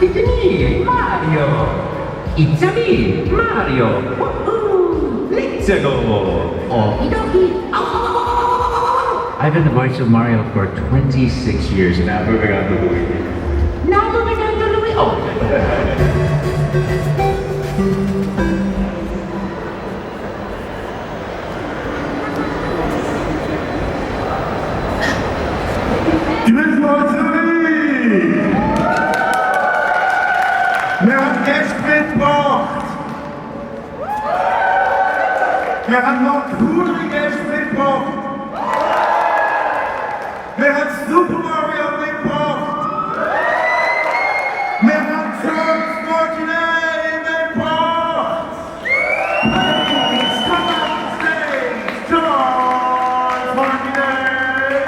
It's me, Mario. It's me, Mario. Woohoo! Let's go. Okie dokie. I've been the voice of Mario for 26 years now. Moving on to Luigi. Now moving on to Luigi. Oh. Wir haben noch coole mitgebracht. Wir haben Super Mario mitgebracht. Wir haben Charles Martinet mitgebracht. Please come on stage, Charles Martinet.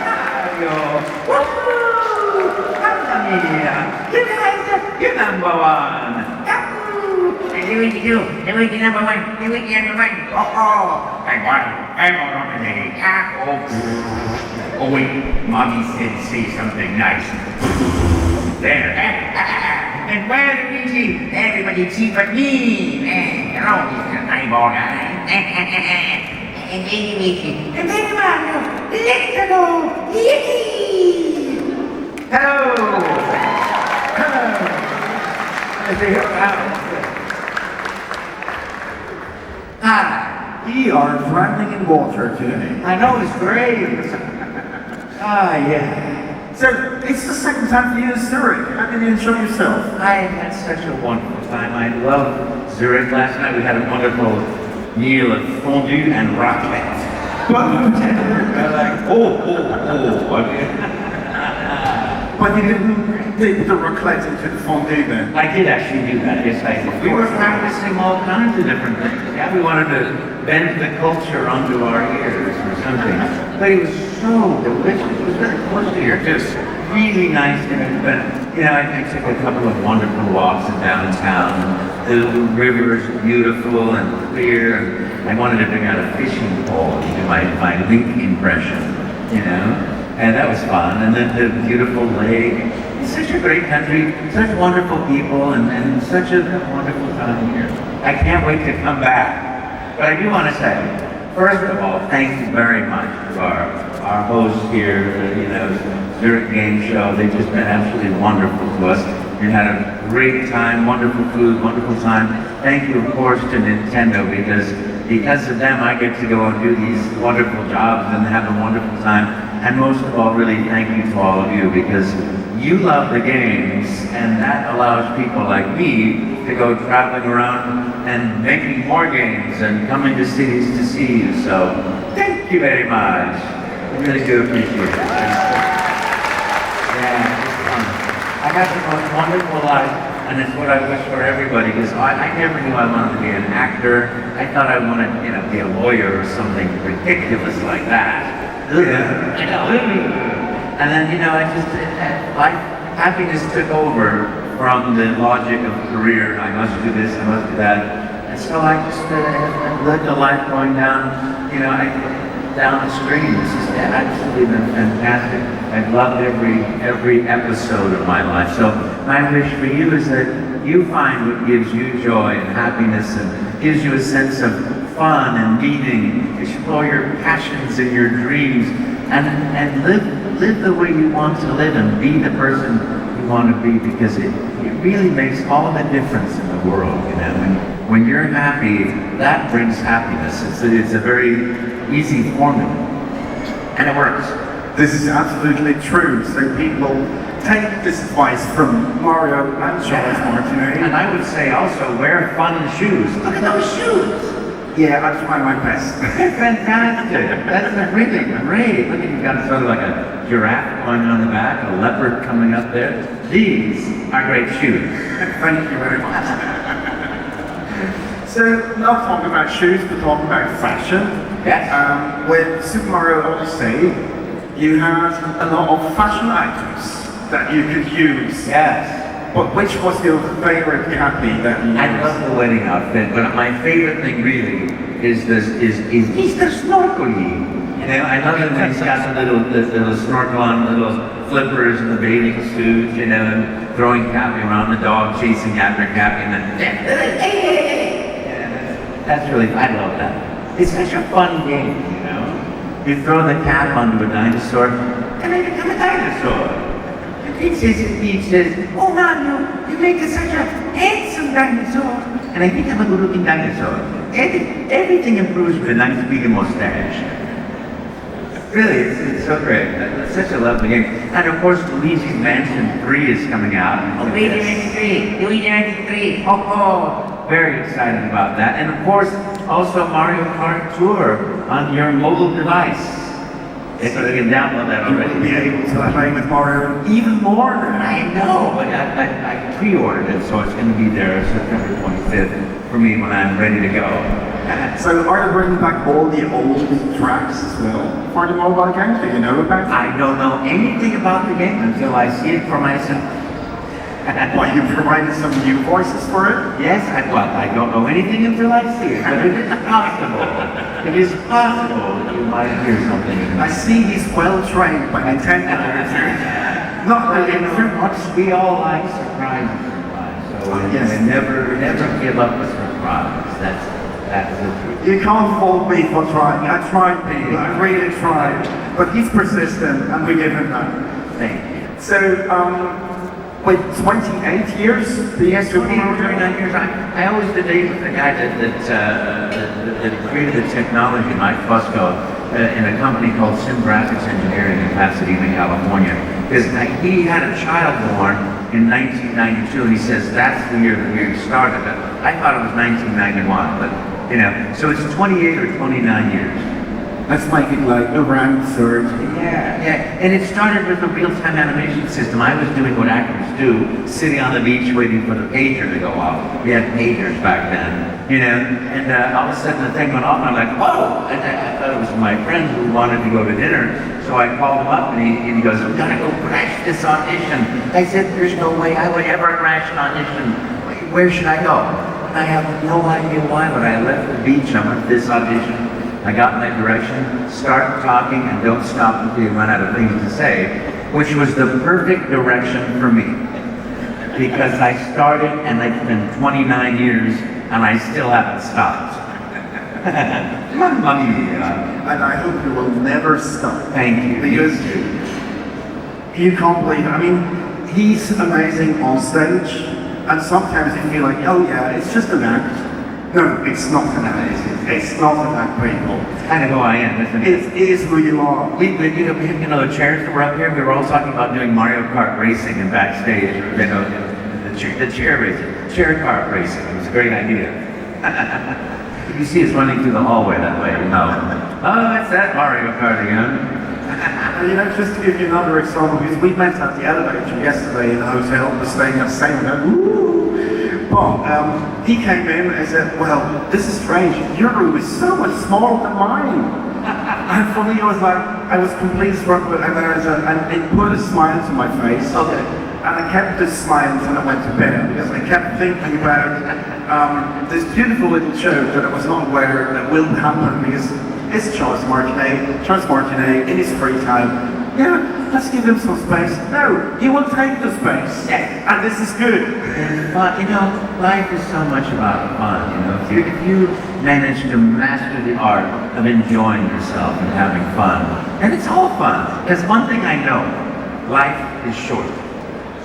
Mario. Woohoo! Mamma mia! You guys, you're number one. Luigi number one. Luigi number one. I won. I'm on today. Oh wait, Mommy said say something nice. There. And where Luigi? Everybody cheap but me. Hello, Mr. Eyeball guy. And then Luigi. And then Mario. Let's go. Yippee! Hello. Hello. Say hello. Hi. We are drowning in water today. I know, it's great. Yeah. So, it's the second time for you in Zurich. How did you enjoy yourself? I had such a wonderful time. I loved Zurich. Last night we had a wonderful meal of fondue and raclette. But you didn't dip the raclette into the fondue then? I did actually do that, yes I did. We were practicing all kinds of different things. Yeah, we wanted to bend the culture onto our ears or something. But it was so delicious. It was very close to here, just really nice. But, you know, I took a couple of wonderful walks in downtown. The river is beautiful and clear. And I wanted to bring out a fishing pole to do my link impression, you know. And that was fun. And then the beautiful lake. It's such a great country, such wonderful people, and such a wonderful time here. I can't wait to come back. But I do want to say, first of all, thank you very much to our hosts here, Zurich Game Show. They've just been absolutely wonderful to us. We had a great time, wonderful food, wonderful time. Thank you, of course, to Nintendo, because of them, I get to go and do these wonderful jobs and have a wonderful time. And most of all, really thank you to all of you, because you love the games, and that allows people like me to go traveling around and making more games and coming to cities to see you. So, thank you very much. I really do appreciate it. Yeah, it's fun. I had the most wonderful life, and it's what I wish for everybody, because I never knew I wanted to be an actor. I thought I wanted, be a lawyer or something ridiculous like that. And then, happiness took over from the logic of career. I must do this, I must do that. And so I just lived a life going down, down the stream. This has absolutely been fantastic. I've loved every episode of my life. So my wish for you is that you find what gives you joy and happiness and gives you a sense of fun and meaning. Explore your passions and your dreams, and live the way you want to live and be the person you want to be, because it really makes all the difference in the world. When you're happy, that brings happiness. It's a very easy formula, and it works. This is absolutely true. So people take this advice from Mario and Charles Martinet. And I would say also wear fun shoes. Look at those shoes. Yeah, I try my best. Fantastic. That's really great. Look, you've got sort of like a giraffe going on the back, a leopard coming up there. These are great shoes. Thank you very much. So, not talking about shoes, but talking about fashion. Yes. With Super Mario Odyssey, you had a lot of fashion items that you could use. Yes. But which was your favorite cappy that you used? I love the wedding outfit, but my favorite thing really is the snorkeling. You know, I love it when he's got the little snorkel on, the little flippers and the bathing suit, you know, and throwing Cappy around, the dog chasing after Cappy, and then, yeah, that's really, I love that. It's such a fun game, you know. You throw the cap onto a dinosaur, and they become a dinosaur. And he says, oh Mario, you make it such a handsome dinosaur. And I think I'm a good-looking dinosaur. Everything improves with a nice big mustache. Really, it's so great. It's such a lovely game. And of course, Luigi's Mansion 3 is coming out. Luigi's Mansion 3. Oh, very excited about that. And of course, also Mario Kart Tour on your mobile device. So you can download that already. You will be able to play with Mario even more. I know, but I pre-ordered it, so it's going to be there September 25th for me when I'm ready to go. So are they bringing back all the old tracks as well for the mobile game? Do you know about it? I don't know anything about the game until I see it for myself. Well, you provided some new voices for it? Yes, I don't know anything until I see it, but it is possible. It is possible that you might hear something. I see he's well trained by Nintendo. Not Well, really. you know, much we all like surprises in life, so Yes. never give up a surprise. That's the truth. You can't fault me for trying. I tried, Pete. I really tried. But he's persistent, and we give him that. Thank you. So, with 28 years, Yes, 29 years. I always debate with the guy that created the technology, Mike Fusco, in a company called Sim Graphics Engineering in Pasadena, California. Because he had a child born in 1992, and he says that's the year that we started it. I thought it was 1991, but you know, so it's 28 or 29 years. let's make it like around 30. Yeah. And it started with a real-time animation system. I was doing what actors do, sitting on the beach waiting for the pager to go off. We had pagers back then, you know, and all of a sudden the thing went off, and I'm like, whoa! And I thought it was my friend who wanted to go to dinner, so I called him up, and he goes, we gotta go crash this audition. I said, there's no way I would ever crash an audition. Where should I go? And I have no idea why, but I left the beach, I went to this audition. I got my direction, start talking and don't stop until you run out of things to say, which was the perfect direction for me. Because I started and it's been 29 years and I still haven't stopped. Mamma mia. And I hope you will never stop. Thank you. Because you can't believe it. I mean, he's amazing on stage, and sometimes you feel like, oh yeah, it's just an act. No, it's not an act. It's not an act, people. It's kind of who I am, isn't it? It is who you are. You know, the chairs that were up here, we were all talking about doing Mario Kart racing and backstage, you know, the chair racing, chair kart racing. It was a great idea. You see us running through the hallway that way, you know. Oh, it's that Mario Kart again. And, you know, just to give you another example, because we met at the elevator yesterday in the hotel, we're staying at the same hotel. But he came in and said, well, this is strange, your room is so much smaller than mine. And for me, it was like, I was completely struck with it, and it put a smile to my face. Okay. And I kept this smile until I went to bed, because I kept thinking about this beautiful little show that I was not aware that will happen, because it's Charles Martinet, in his free time. Yeah, let's give him some space. No, he will take the space. Yeah. And this is good. And fun, you know, life is so much about fun, you know. If you manage to master the art of enjoying yourself and having fun, and it's all fun. Because one thing I know, life is short.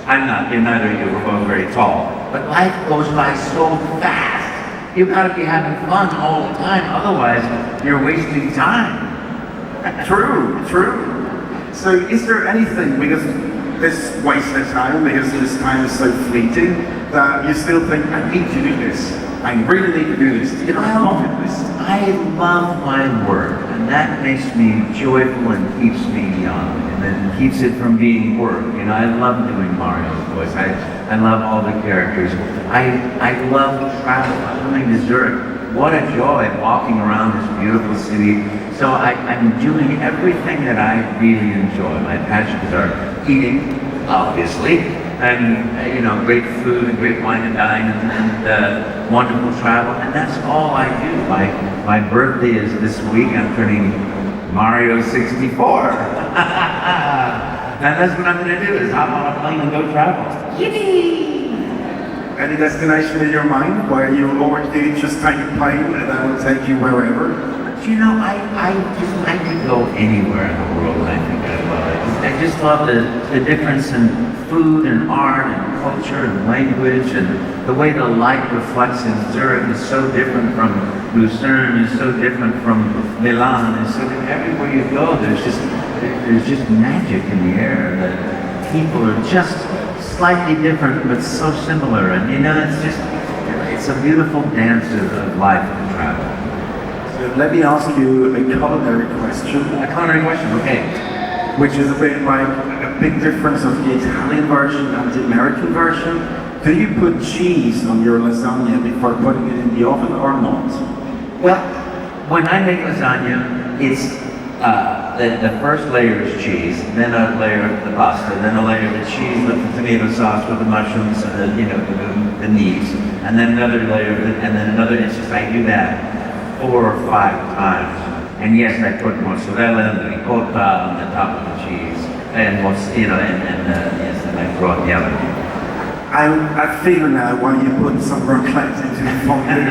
I'm not, neither of you, we're both very tall. But life goes by so fast. You've got to be having fun all the time, otherwise you're wasting time. True. So is there anything, because this wasted time, because this time is so fleeting, that you still think, I need to do this. I really need to do this to get confidence. I love my work, and that makes me joyful and keeps me young, and then keeps it from being work. You know, I love doing Mario's voice. I love all the characters. I love travel. Coming to Zurich. What a joy walking around this beautiful city. So I'm doing everything that I really enjoy. My passions are eating, obviously, and you know, great food and great wine and dine and wonderful travel, and that's all I do. My birthday is this week. I'm turning Mario 64. And that's what I'm going to do, is hop on a plane and go travel. Yippee! Any destination in your mind where you always do just take a plane and that will take you wherever? You know, I could go anywhere in the world, and I think I love it. I just love the difference in food and art and culture and language, and the way the light reflects in Zurich is so different from Lucerne, is so different from Milan, is so different. Everywhere you go, there's just magic in the air. The people are just slightly different, but so similar, and you know, it's a beautiful dance of life and travel. Let me ask you a culinary question. A culinary question, okay. Which is a bit like a big difference of the Italian version and the American version. Do you put cheese on your lasagna before putting it in the oven or not? Well, when I make lasagna, it's the first layer is cheese, then a layer of the pasta, then a layer of the cheese with the tomato sauce, with the mushrooms, and the meat, and then another layer, and then another. It's just I do that 4 or 5 times. And yes, I put mozzarella and ricotta on the top of the cheese, and yes, and I throw it the other. I feel now why you put some raclette into the fondue.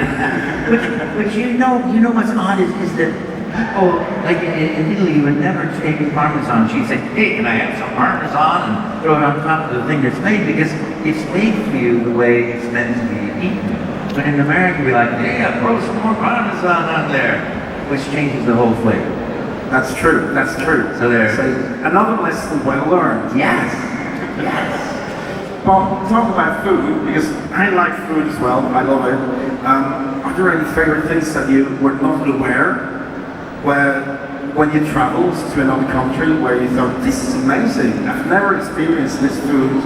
but you know what's odd is that people, like in Italy, you would never take Parmesan cheese, say, hey, can I have some Parmesan, and throw it on top of the thing that's made, because it's made for you the way it's meant to be eaten. But in America, we're like, yeah, throw some more Parmesan on there, which changes the whole flavor. That's true, that's true. So there. So another lesson well learned. Yes. But talk about food, because I like food as well, I love it. Are there any favorite things that you were not aware when you traveled to another country where you thought, this is amazing, I've never experienced this food,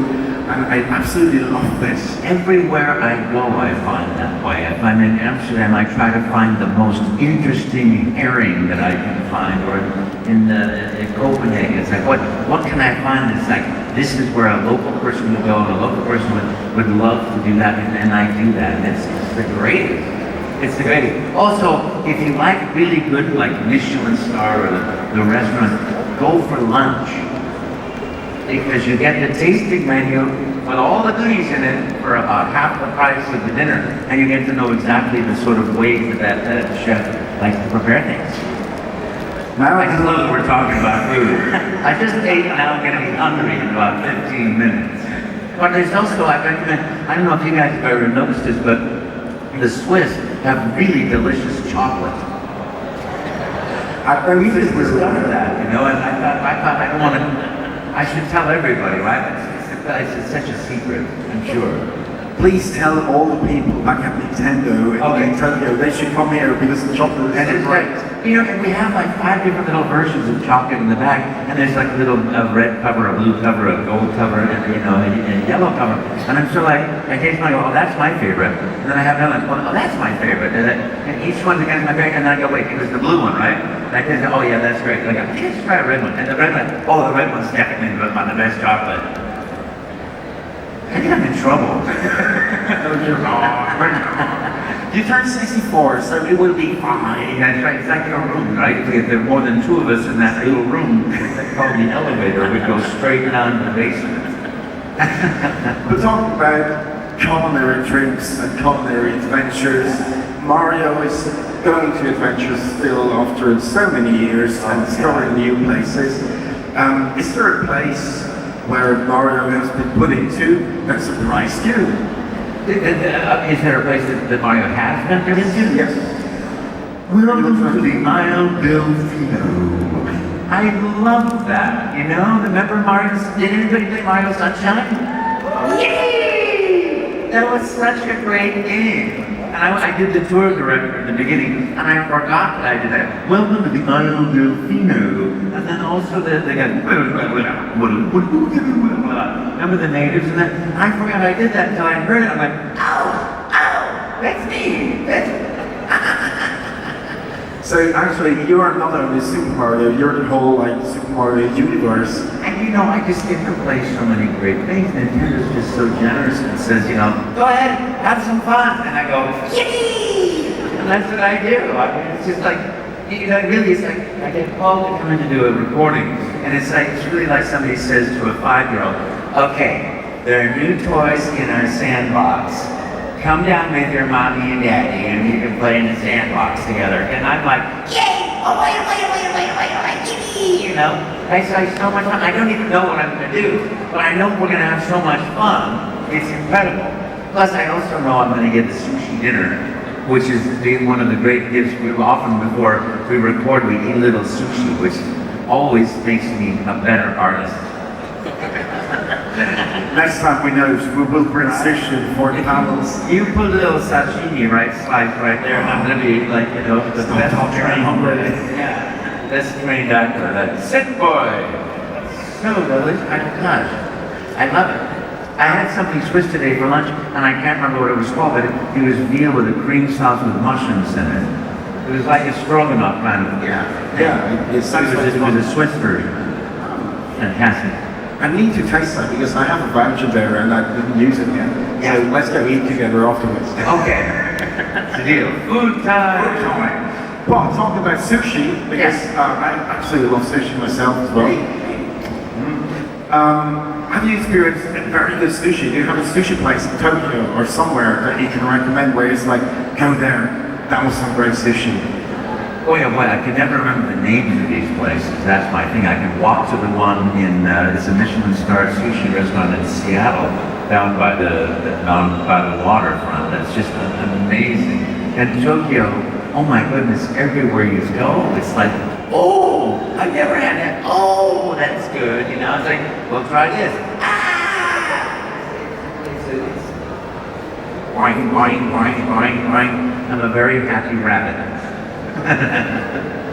and I absolutely love this? Everywhere I go, I find that way. If I'm in Amsterdam, I try to find the most interesting herring that I can find, or in Copenhagen, it's like, what can I find? It's like, this is where a local person would go, and a local person would love to do that, and I do that, and it's the greatest. It's the greatest. Also, if you like really good, like Michelin star or the restaurant, go for lunch. Because you get the tasting menu with all the goodies in it for about half the price of the dinner, and you get to know exactly the sort of way that chef likes to prepare things. Now I just love that we're talking about food. I just ate, and now I'm going to be hungry in about 15 minutes. But there's also, I recommend, I don't know if you guys have ever noticed this, but the Swiss have really delicious chocolate. We just discovered that, and I thought I don't want to, I should tell everybody, right? It's such a secret, I'm sure. Please tell all the people back at Nintendo in Tokyo they should come here because the chocolate is great. And we have like 5 different little versions of chocolate in the bag, and there's like a little red cover, a blue cover, a gold cover, and a yellow cover. And I'm sure like, I taste one, I go, oh, that's my favorite. And then I have another one, oh, that's my favorite. And each one's against my favorite, and then I go, wait, it was the blue one, right? And I taste it, oh yeah, that's great. And I go, let's try a red one. And the red one, oh, the red one's definitely the best chocolate. I think I'm in trouble. You turned 64, so it will be fine. That's right, it's like a room, right? If there are more than 2 of us in that little room, that's called the elevator, we go straight down to the basement. We're talking about culinary trips and culinary adventures. Mario is going to adventures still after so many years and discovering new places. Is there a place where Mario has been put into that surprised you? Is there a place that Mario has been into? Yes. Welcome to the Isle Delfino. I love that, Remember Mario's, did anybody play Mario Sunshine? Yay! That was such a great game. And I did the tour director at the beginning, and I forgot that I did that. Welcome to the Isle Delfino. And then also the guy, remember the natives? And then I forgot I did that until I heard it. I'm like, ow, that's me. So actually, you're not only Super Mario, you're the whole Super Mario universe. And I just get to play so many great things. Nintendo's just so generous and says, go ahead, have some fun. And I go, yay! And that's what I do. I mean, it's just like, You know, it really is like, I get called to come in to do a recording, and it's really like somebody says to a 5-year-old, okay, there are new toys in our sandbox. Come down with your mommy and daddy, and you can play in the sandbox together. And I'm like, yay! Oh, wait, yippee! You know, it's like so much fun. I don't even know what I'm going to do, but I know we're going to have so much fun. It's incredible. Plus, I also know I'm going to get the sushi dinner, which is one of the great gifts. We often, before we record, we eat a little sushi, which always makes me a better artist. Next time we know, we will bring sushi for the panels. You put a little sashimi slice right there, and I'm going to be like, you know, the best trained, best trained actor. That sick boy. So delicious. Gosh, I love it. I had something Swiss today for lunch, and I can't remember what it was called, but it was veal with a cream sauce with mushrooms in it. It was like a stroganoff kind of. Yeah. It was a Swiss version. Fantastic. I need to taste that because I have a voucher there and I didn't use it yet. So let's go eat together afterwards. Okay. It's a deal. Food time. But talking about sushi, because I absolutely love sushi myself as well. Have you experienced very good sushi? Do you have a sushi place in Tokyo or somewhere that you can recommend where it's like, go there, that was some great sushi? Oh yeah, boy, I can never remember the names of these places. That's my thing. I can walk to the one in, it's a Michelin-starred sushi restaurant in Seattle, down by the waterfront. That's just amazing. And Tokyo, oh my goodness, everywhere you go, it's like, oh, I've never had that. Oh, that's good. You know, it's like, well, try this. It's boing, boing, boing, boing, boing. I'm a very happy rabbit.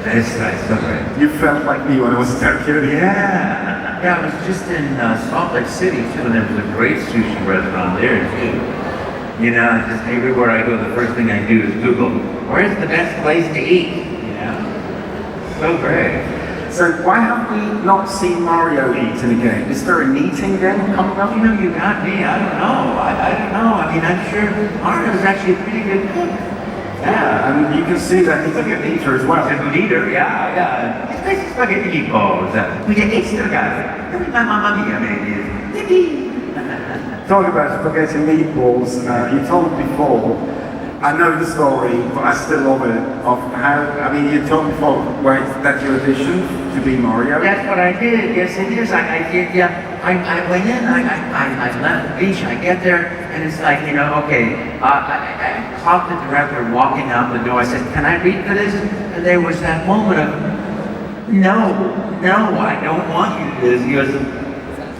It's so great. You felt like me when I was in Tokyo? Yeah. Yeah, I was just in Salt Lake City too, and there was a great sushi restaurant there too. You know, just everywhere I go, the first thing I do is Google, where's the best place to eat? You know? So great. So why have we not seen Mario eat in a game? Is there an eating game coming up? You know, you got me. I don't know. I don't know. I mean, I'm sure Mario's actually a pretty good cook. Yeah, and you can see that he's a good eater as well. He's a good eater, yeah. It's basically spaghetti meatballs. We get extra guys. My mamma mia, maybe. Talking about spaghetti meatballs, you told me before, I know the story, but I still love it, of how, I mean, you told me before, that you auditioned to be Mario? That's what I did, yes it is. I did, yeah. I went in, I left the beach, I get there, and it's like, you know, okay, I talked to the director walking out the door, I said, can I read for this? And there was that moment of, no, I don't want you to do this. He goes,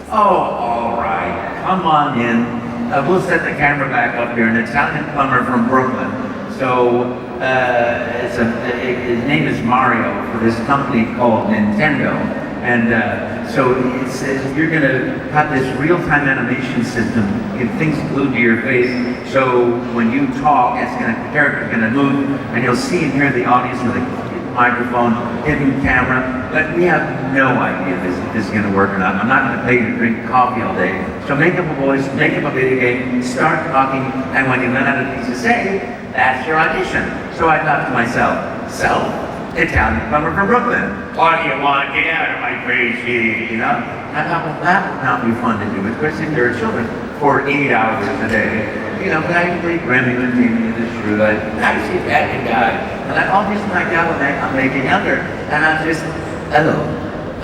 oh, all right, come on in. We'll set the camera back up here. An Italian plumber from Brooklyn. So his name is Mario for this company called Nintendo. And so it says you're going to have this real-time animation system, get things glued to your face. So when you talk, the character's going to move, and you'll see and hear the audience with a microphone, hidden camera, but we have no idea if this is going to work or not. I'm not going to pay you to drink coffee all day. So make up a voice, make up a video game, start talking, and when you run out of things to say, that's your audition. So I thought to myself, Italian plumber from Brooklyn, what do you want? Get out of my face, you know? I thought, well, that would not be fun to do with Chris and your children for 8 hours a day. You know, but I played Grammy with me in the shoe, I see that guy. And I always like that when I'm making younger. And I'm just, hello.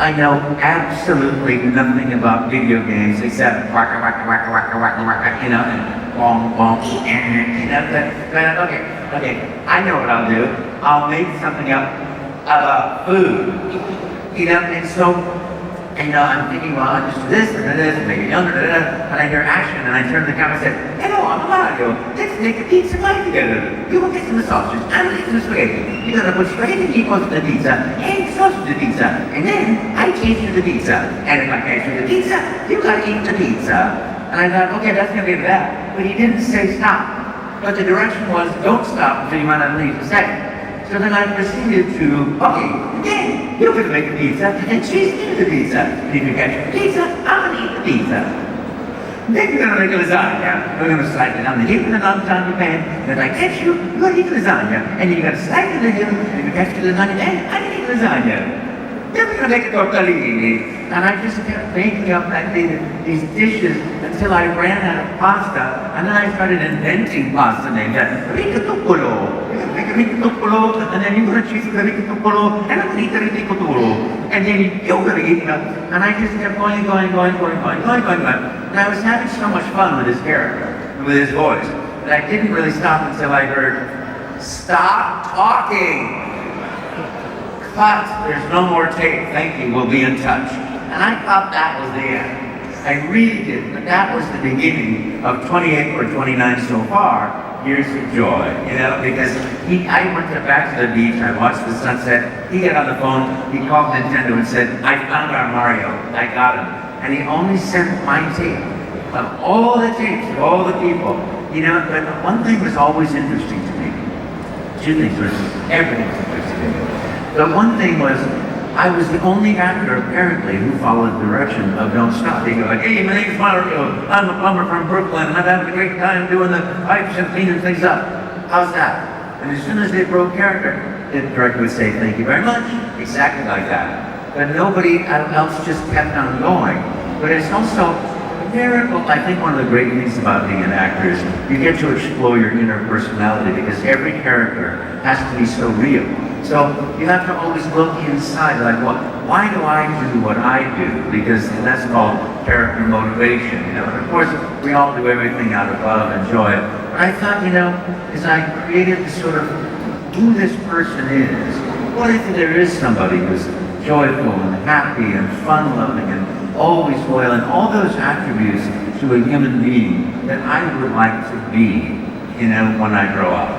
I know absolutely nothing about video games except waka, waka, waka, waka, waka, waka, you know, and bong, bong, you know, okay, I know what I'll do. I'll make something up about food, you know, and so, and I'm thinking, well, I'll just do this, and make it younger, and I hear action, and I turn to the camera and say, hello, I'm Mario, let's make a pizza pie together. You will get some sausage, and I'll get some spaghetti. You're gonna put spaghetti meatballs in the pizza, and sausage in the pizza, and then I taste you the pizza. And if I taste you the pizza, you gotta eat the pizza. And I thought, okay, that's gonna be that. But he didn't say stop. But the direction was, don't stop until you run out of things to say. So then I proceeded to, okay, again, you're gonna make a pizza and chase me to the pizza. And if you catch the pizza, I'm gonna eat the pizza. then you're gonna make a lasagna. We're gonna slide it down the hill and a long time the pan. And if I catch you, you're gonna eat lasagna. And you gotta slide to the hill, and if you catch the lasagna, then I can eat lasagna. Then we're gonna make a tortellini. And I just kept making up these dishes until I ran out of pasta. And then I started inventing pasta names. Ricatopolo. And then you're gonna choose the ricatopolo, and I'm gonna eat the ricatopolo. And then you're gonna eat it up. And I just kept going. And I was having so much fun with his character, with his voice, that I didn't really stop until I heard, "Stop talking! Cut! There's no more tape. Thank you. We'll be in touch." And I thought that was the end. I really did, but that was the beginning of 28 or 29 so far years of joy, you know, because I went back to the beach, I watched the sunset, he got on the phone, he called Nintendo and said, "I found our Mario, I got him." And he only sent my tape of all the tapes of all the people, you know, but one thing was always interesting to me. Two things were, everything was interesting to me. The one thing was, I was the only actor, apparently, who followed the direction of "Don't Stop." He goes like, "Hey, my name's Mario. I'm a plumber from Brooklyn, and I'm having a great time doing the pipes and cleaning things up. How's that?" And as soon as they broke character, the director would say, "Thank you very much." Exactly like that. But nobody else just kept on going. But it's also a miracle. I think one of the great things about being an actor is you get to explore your inner personality, because every character has to be so real. So you have to always look inside, like, why do I do what I do? Because that's called character motivation, you know. And of course, we all do everything out of love and joy. But I thought, you know, as I created this sort of who this person is, what if there is somebody who's joyful and happy and fun-loving and always loyal, and all those attributes to a human being that I would like to be, you know, when I grow up.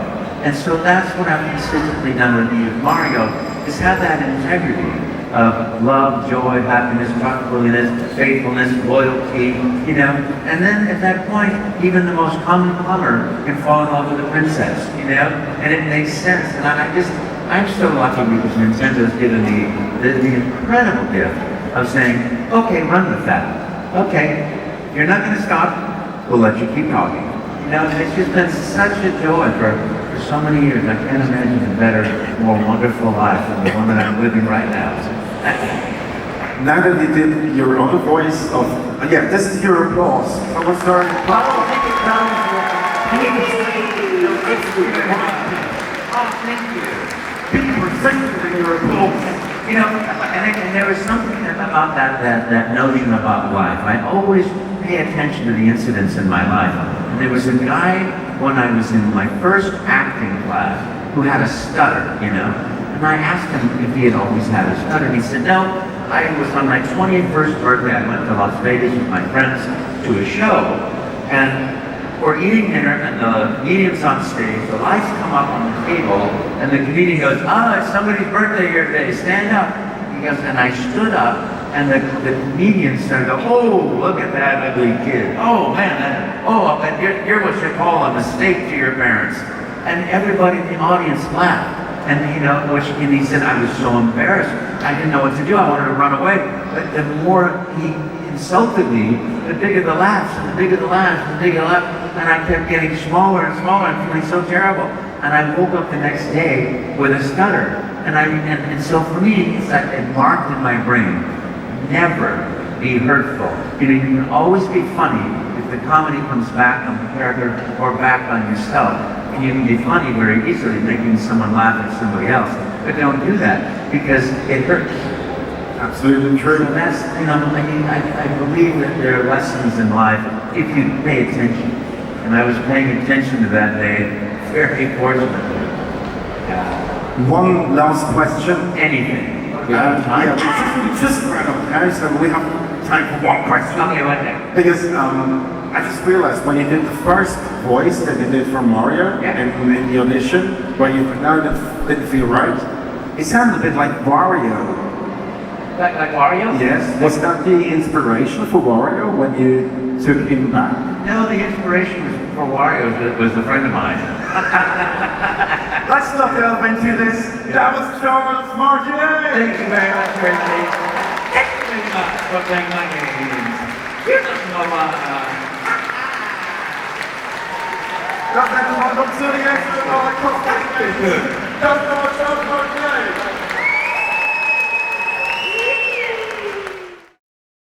And so that's what I've consistently done with Mario, is have that integrity of love, joy, happiness, trustworthiness, faithfulness, loyalty, you know. And then at that point, even the most common plumber can fall in love with a princess, you know. And it makes sense. And I'm so lucky because Nintendo's given me the incredible gift of saying, "Okay, run with that. Okay, you're not going to stop. We'll let you keep talking." You know, and it's just been such a joy for so many years. I can't imagine a better, more wonderful life than the one that I'm living right now. Now that you did your other voice of, yeah, this is your applause. Someone started applause. Oh, thank you. People were singing your applause. You know, and there was something about that notion about life. I always pay attention to the incidents in my life. And there was a guy when I was in my first acting class who had a stutter, you know. And I asked him if he had always had a stutter. And he said, "No, I was on my 21st birthday. I went to Las Vegas with my friends to a show. And we're eating dinner, and the comedian's on stage. The lights come up on the table, and the comedian goes, 'It's somebody's birthday here today. Stand up.'" He goes, and I stood up, and the comedian started to go, "Oh, look at that ugly kid. Oh, man, you're what you call a mistake to your parents." And everybody in the audience laughed. And, you know, and he said, "I was so embarrassed. I didn't know what to do. I wanted to run away." But the more he insulted me, the bigger the laughs, and the bigger the laughs, and the bigger the laughs. And I kept getting smaller and smaller and feeling so terrible. And I woke up the next day with a stutter. And so for me, it's like it marked in my brain, never be hurtful. You know, you can always be funny if the comedy comes back on the character or back on yourself. And you can be funny very easily, making someone laugh at somebody else. But don't do that, because it hurts. Absolutely true. So that's, you know, I believe that there are lessons in life if you pay attention. And I was paying attention to that day, very fortunately. Yeah. One last question. Anything. We have time? Yeah, just right up now, so we have time for one question. Okay, what next? Because I just realized when you did the first voice that you did for Mario, Yeah. and in the audition, where you now didn't feel right, it sounded a bit like Wario. Like Mario? Yes. Was that the inspiration for Wario when you took him back? No, the inspiration for Wario was a friend of mine. Let's not delve into this. That was Charles Martinet. Thank you very much, Tracy. Thank you very much for playing my games. You don't know Das hätte man doch Zürich extra noch gekostet. Das war schon okay.